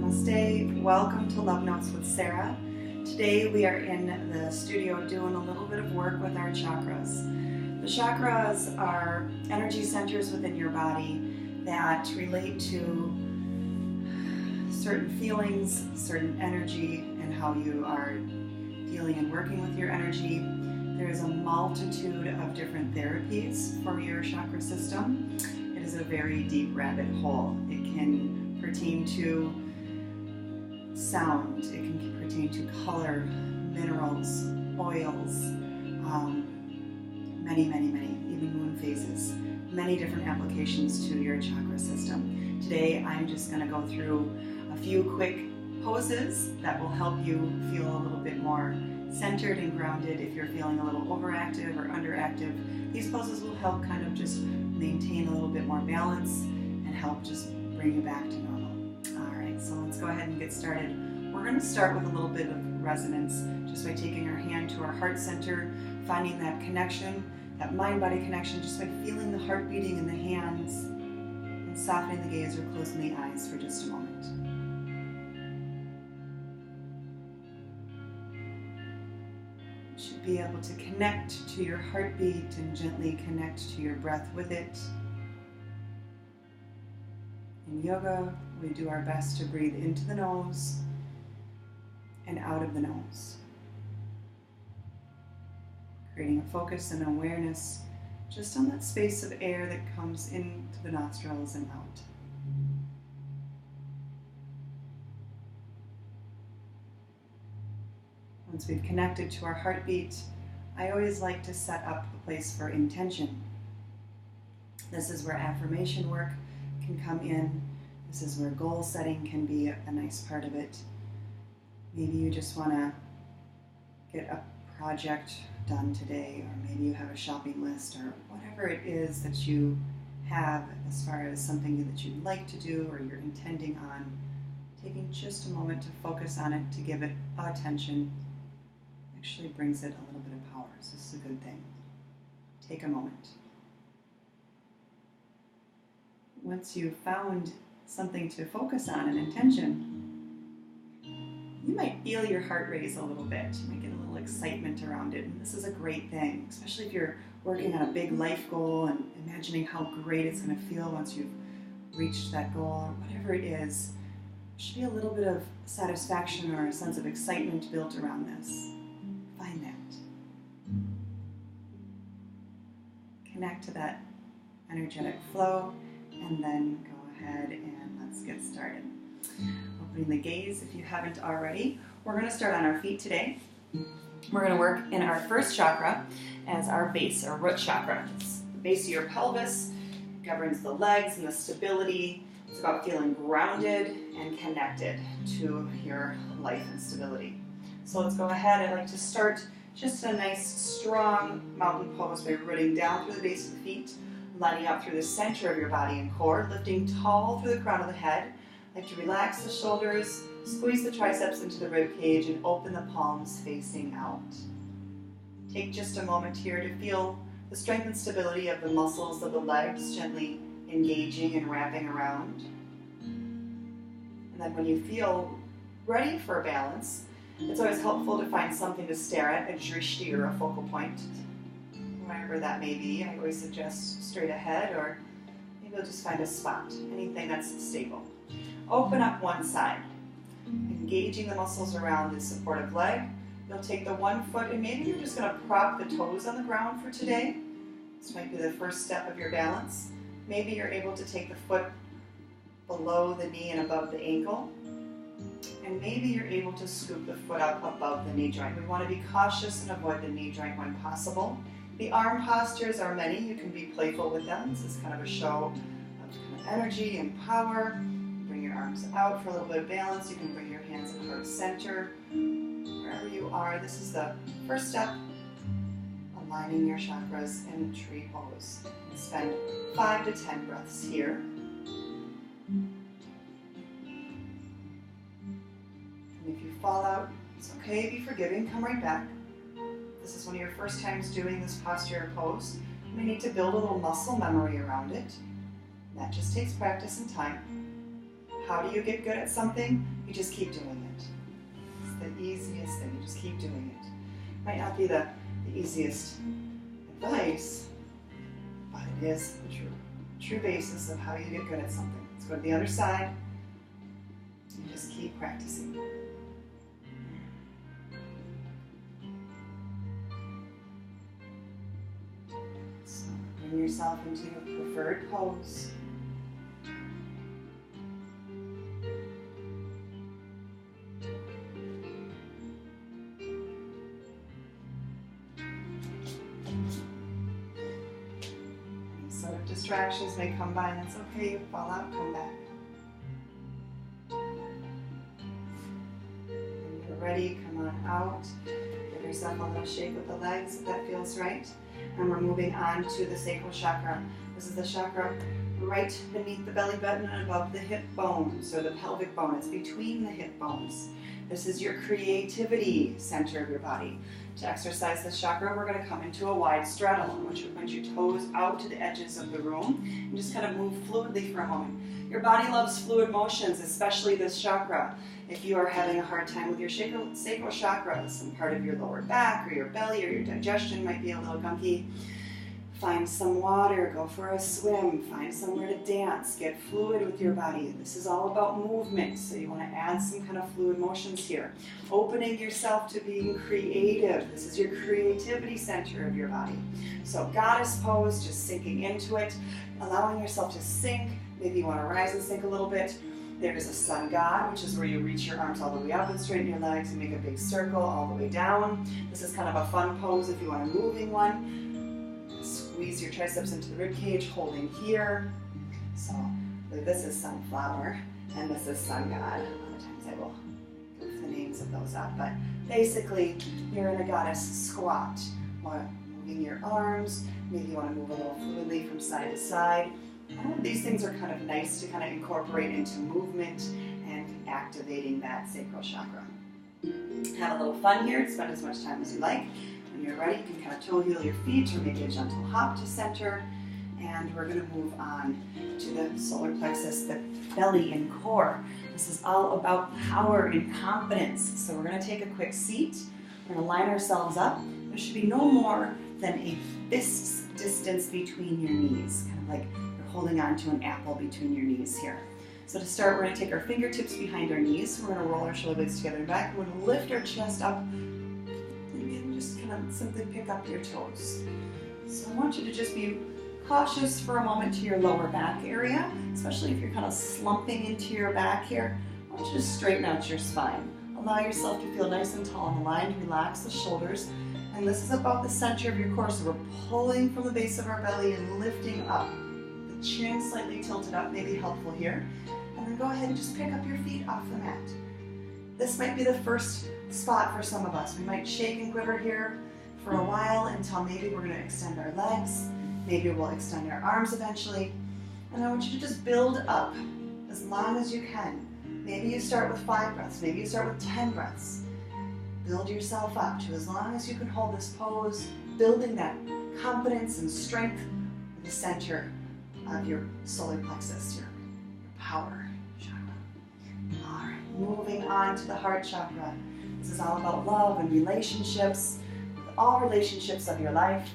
Namaste. Welcome to Love Notes with Sarah. Today we are in the studio doing a little bit of work with our chakras. The chakras are energy centers within your body that relate to certain feelings, certain energy, and how you are dealing and working with your energy. There is a multitude of different therapies for your chakra system. It is a very deep rabbit hole. It can pertain to sound, it can pertain to color, minerals, oils, many, even moon phases, many different applications to your chakra system. Today I'm just going to go through a few quick poses that will help you feel a little bit more centered and grounded if you're feeling a little overactive or underactive. These poses will help kind of just maintain a little bit more balance and help just bring you back to normal. Alright, so let's go ahead and get started. We're going to start with a little bit of resonance just by taking our hand to our heart center, finding that connection, that mind-body connection, just by feeling the heart beating in the hands and softening the gaze or closing the eyes for just a moment. You should be able to connect to your heartbeat and gently connect to your breath with it. In yoga, we do our best to breathe into the nose and out of the nose, creating a focus and awareness just on that space of air that comes into the nostrils and out. Once we've connected to our heartbeat, I always like to set up a place for intention. This is where affirmation work can come in. This is where goal setting can be a nice part of it. Maybe you just want to get a project done today, or maybe you have a shopping list, or whatever it is that you have as far as something that you'd like to do or you're intending on. Taking just a moment to focus on it, to give it attention, actually brings it a little bit of power. So this is a good thing. Take a moment. Once you've found something to focus on, an intention, you might feel your heart raise a little bit. You might get a little excitement around it, and this is a great thing, especially if you're working on a big life goal and imagining how great it's going to feel once you've reached that goal, or whatever it is. There should be a little bit of satisfaction or a sense of excitement built around this. Find that. Connect to that energetic flow, and then go ahead and let's get started. Opening the gaze if you haven't already. We're going to start on our feet today. We're going to work in our first chakra as our base, or root chakra. It's the base of your pelvis, governs the legs and the stability. It's about feeling grounded and connected to your life and stability. So let's go ahead. I like to start just a nice strong mountain pose by rooting down through the base of the feet, lining up through the center of your body and core, lifting tall through the crown of the head. I like to relax the shoulders, squeeze the triceps into the rib cage, and open the palms facing out. Take just a moment here to feel the strength and stability of the muscles of the legs gently engaging and wrapping around. And then when you feel ready for balance, it's always helpful to find something to stare at, a drishti or a focal point. Wherever that may be, I always suggest straight ahead, or maybe you'll just find a spot, anything that's stable. Open up one side, engaging the muscles around the supportive leg. You'll take the one foot, and maybe you're just going to prop the toes on the ground for today. This might be the first step of your balance. Maybe you're able to take the foot below the knee and above the ankle. And maybe you're able to scoop the foot up above the knee joint. We want to be cautious and avoid the knee joint when possible. The arm postures are many. You can be playful with them. This is kind of a show of kind of energy and power. Bring your arms out for a little bit of balance. You can bring your hands at heart center. Wherever you are, this is the first step. Aligning your chakras in tree pose. Spend 5 to 10 breaths here. And if you fall out, it's okay, be forgiving, come right back. This is one of your first times doing this posture or pose. You may need to build a little muscle memory around it. That just takes practice and time. How do you get good at something? you just keep doing it. It's the easiest thing, you just keep doing it. Might not be the easiest advice, but it is the true basis of how you get good at something. Let's go to the other side, and just keep practicing. So bring yourself into your preferred pose. Distractions may come by, and it's okay, you fall out, come back. When you're ready, come on out. Give yourself a little shake with the legs if that feels right. And we're moving on to the sacral chakra. This is the chakra right beneath the belly button and above the hip bones, or the pelvic bone. It's between the hip bones. This is your creativity center of your body. To exercise this chakra, we're going to come into a wide straddle, in which you point your toes out to the edges of the room and just kind of move fluidly for a moment. Your body loves fluid motions, especially this chakra. If you are having a hard time with your sacral chakra, some part of your lower back or your belly or your digestion might be a little gunky, find some water, go for a swim, find somewhere to dance, get fluid with your body. This is all about movement, so you want to add some kind of fluid motions here. Opening yourself to being creative. This is your creativity center of your body. So goddess pose, just sinking into it, allowing yourself to sink. Maybe you want to rise and sink a little bit. There is a sun god, which is where you reach your arms all the way up and straighten your legs and make a big circle all the way down. This is kind of a fun pose if you want a moving one. Squeeze your triceps into the rib cage, holding here. So this is sunflower, and this is sun god. A lot of times I will goof the names of those up, but basically you're in a goddess squat. Moving your arms, maybe you want to move a little fluidly from side to side. All of these things are kind of nice to kind of incorporate into movement and activating that sacral chakra. Have a little fun here, spend as much time as you like. When you're ready, you can kind of toe heel your feet or maybe a gentle hop to center. And we're going to move on to the solar plexus, the belly and core. This is all about power and confidence. So we're going to take a quick seat. We're going to line ourselves up. There should be no more than a fist's distance between your knees, kind of like you're holding on to an apple between your knees here. So to start, we're going to take our fingertips behind our knees. We're going to roll our shoulder blades together and back. We're going to lift our chest up. Just kind of simply pick up your toes. So I want you to just be cautious for a moment to your lower back area, especially if you're kind of slumping into your back here. I want you to straighten out your spine. Allow yourself to feel nice and tall on the line. Relax the shoulders. And this is about the center of your core. So we're pulling from the base of our belly and lifting up. The chin slightly tilted up may be helpful here. And then go ahead and just pick up your feet off the mat. This might be the first spot for some of us. We might shake and quiver here for a while until maybe we're going to extend our legs. Maybe we'll extend our arms eventually. And I want you to just build up as long as you can. Maybe you start with 5 breaths. Maybe you start with 10 breaths. Build yourself up to as long as you can hold this pose, building that confidence and strength at the center of your solar plexus, your power chakra. All right, moving on to the heart chakra. This is all about love and relationships, all relationships of your life.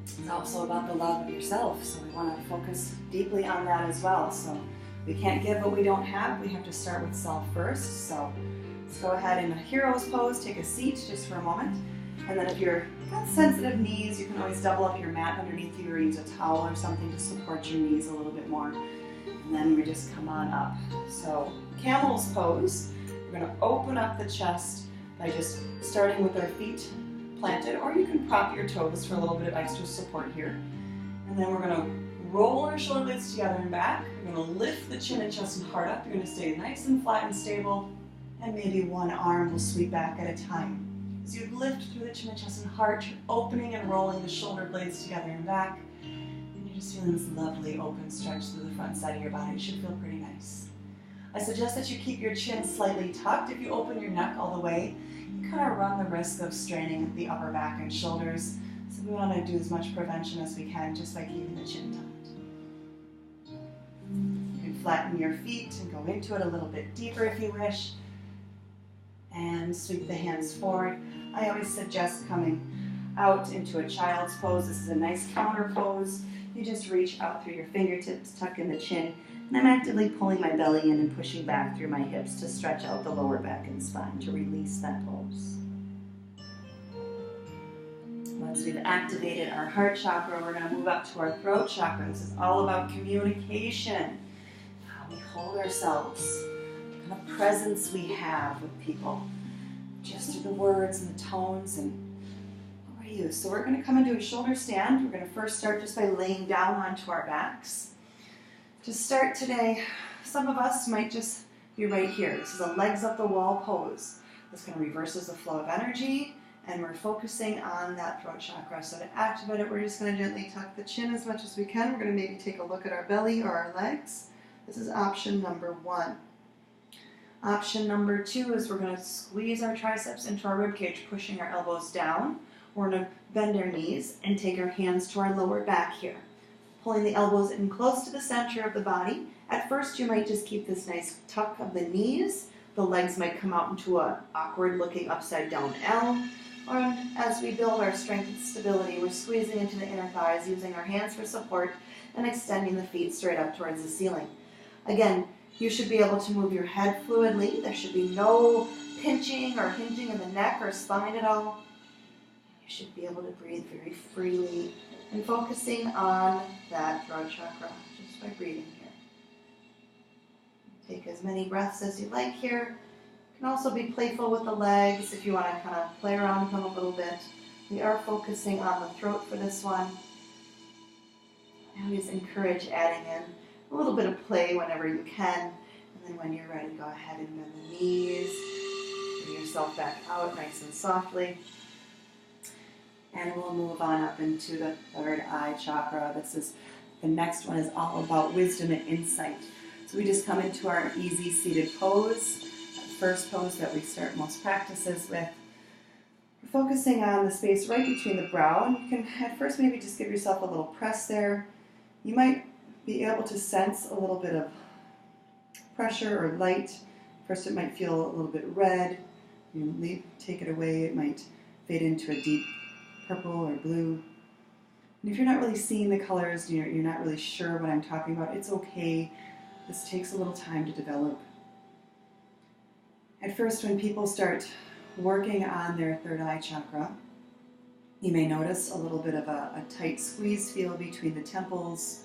It's also about the love of yourself, so we want to focus deeply on that as well. So we can't give what we don't have. We have to start with self first. So let's go ahead in a hero's pose, take a seat just for a moment. And then if you've got sensitive knees, you can always double up your mat underneath you or use a towel or something to support your knees a little bit more. And then we just come on up. So camel's pose. We're going to open up the chest by just starting with our feet planted, or you can prop your toes for a little bit of extra support here. And then we're going to roll our shoulder blades together and back. We're going to lift the chin and chest and heart up. You're going to stay nice and flat and stable, and maybe one arm will sweep back at a time. As you lift through the chin and chest and heart, you're opening and rolling the shoulder blades together and back, and you're just feeling this lovely open stretch through the front side of your body. It should feel pretty nice. I suggest that you keep your chin slightly tucked. If you open your neck all the way, you kind of run the risk of straining the upper back and shoulders. So we want to do as much prevention as we can just by keeping the chin tucked. You can flatten your feet and go into it a little bit deeper if you wish. And sweep the hands forward. I always suggest coming out into a child's pose. This is a nice counter pose. You just reach out through your fingertips, tuck in the chin, and I'm actively pulling my belly in and pushing back through my hips to stretch out the lower back and spine to release that pose. Once we've activated our heart chakra, we're going to move up to our throat chakra. This is all about communication, how we hold ourselves, what kind of presence we have with people, just through the words and the tones and what we use. So we're going to come into a shoulder stand. We're going to first start just by laying down onto our backs. To start today, some of us might just be right here. This is a legs up the wall pose. This kind of reverses the flow of energy, and we're focusing on that throat chakra. So to activate it, we're just going to gently tuck the chin as much as we can. We're going to maybe take a look at our belly or our legs. This is option number 1. Option number 2 is we're going to squeeze our triceps into our rib cage, pushing our elbows down. We're going to bend our knees and take our hands to our lower back here, pulling the elbows in close to the center of the body. At first, you might just keep this nice tuck of the knees. The legs might come out into an awkward looking upside down L. Or as we build our strength and stability, we're squeezing into the inner thighs, using our hands for support and extending the feet straight up towards the ceiling. Again, you should be able to move your head fluidly. There should be no pinching or hinging in the neck or spine at all. You should be able to breathe very freely and focusing on that throat chakra just by breathing here. Take as many breaths as you like here. You can also be playful with the legs if you want to kind of play around with them a little bit. We are focusing on the throat for this one. I always encourage adding in a little bit of play whenever you can. And then when you're ready, go ahead and bend the knees. Bring yourself back out nice and softly. And we'll move on up into the third eye chakra. The next one is all about wisdom and insight. So we just come into our easy seated pose, that first pose that we start most practices with. We're focusing on the space right between the brow, and you can at first maybe just give yourself a little press there. You might be able to sense a little bit of pressure or light. First it might feel a little bit red. You take it away, it might fade into a deep purple or blue. And if you're not really seeing the colors, you're not really sure what I'm talking about, it's okay. This takes a little time to develop. At first, when people start working on their third eye chakra, you may notice a little bit of a tight squeeze feel between the temples.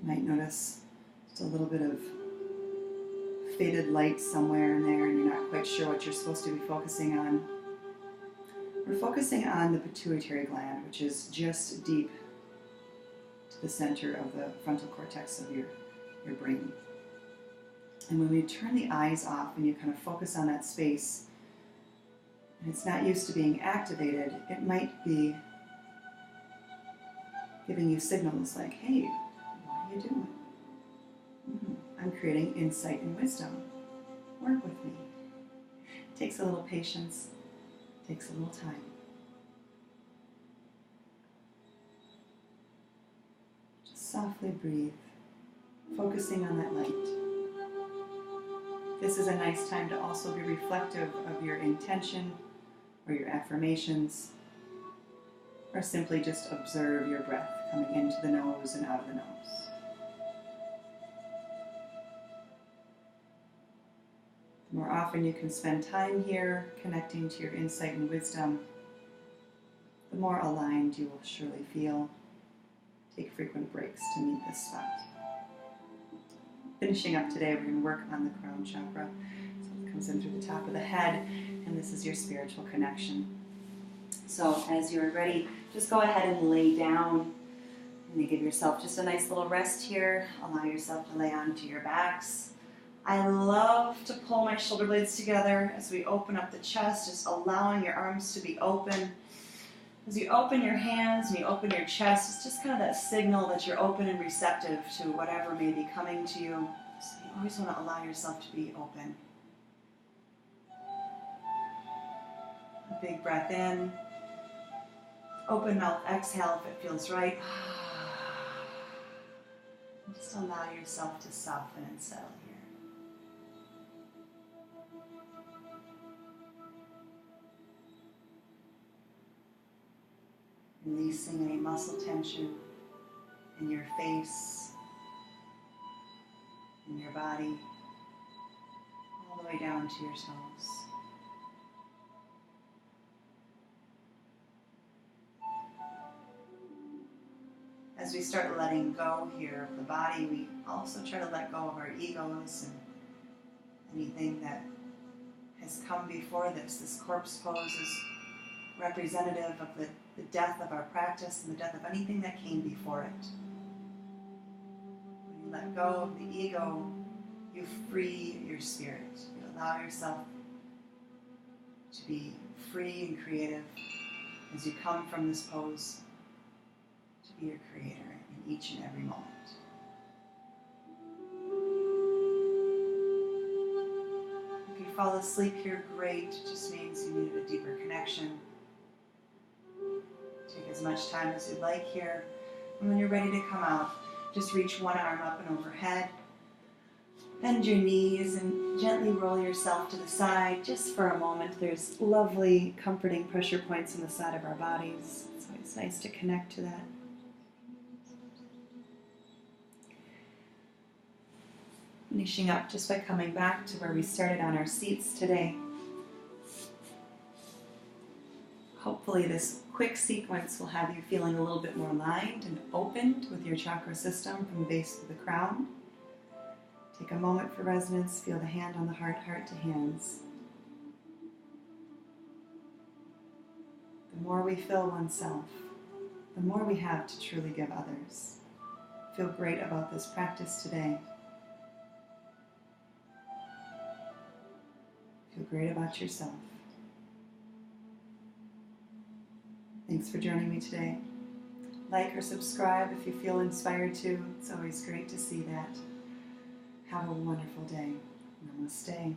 You might notice just a little bit of faded light somewhere in there, and you're not quite sure what you're supposed to be focusing on. We're focusing on the pituitary gland, which is just deep to the center of the frontal cortex of your brain. And when we turn the eyes off and you kind of focus on that space, and it's not used to being activated, it might be giving you signals like, hey, what are you doing? I'm creating insight and wisdom. Work with me. It takes a little patience. Takes a little time. Just softly breathe, focusing on that light. This is a nice time to also be reflective of your intention or your affirmations, or simply just observe your breath coming into the nose and out of the nose. The more often you can spend time here connecting to your insight and wisdom, the more aligned you will surely feel. Take frequent breaks to meet this spot. Finishing up today, we're going to work on the crown chakra. So it comes in through the top of the head, and this is your spiritual connection. So as you're ready, just go ahead and lay down. And you give yourself just a nice little rest here. Allow yourself to lay onto your backs. I love to pull my shoulder blades together as we open up the chest, just allowing your arms to be open. As you open your hands and you open your chest, it's just kind of that signal that you're open and receptive to whatever may be coming to you. So you always want to allow yourself to be open. A big breath in. Open mouth, exhale if it feels right. Just allow yourself to soften and settle here. Releasing any muscle tension in your face, in your body, all the way down to your toes. As we start letting go here of the body, we also try to let go of our egos and anything that has come before this. This corpse pose is representative of the death of our practice and the death of anything that came before it. When you let go of the ego, you free your spirit. You allow yourself to be free and creative as you come from this pose to be your creator in each and every moment. If you fall asleep here, great. It just means you needed a deeper connection. Take as much time as you'd like here. And when you're ready to come out, just reach one arm up and overhead. Bend your knees and gently roll yourself to the side just for a moment. There's lovely, comforting pressure points on the side of our bodies. It's always nice to connect to that. Finishing up just by coming back to where we started on our seats today. Hopefully this quick sequence will have you feeling a little bit more aligned and opened with your chakra system from the base to the crown. Take a moment for resonance. Feel the hand on the heart, heart to hands. The more we fill oneself, the more we have to truly give others. Feel great about this practice today. Feel great about yourself. Thanks for joining me today. Like or subscribe if you feel inspired to. It's always great to see that. Have a wonderful day. Namaste.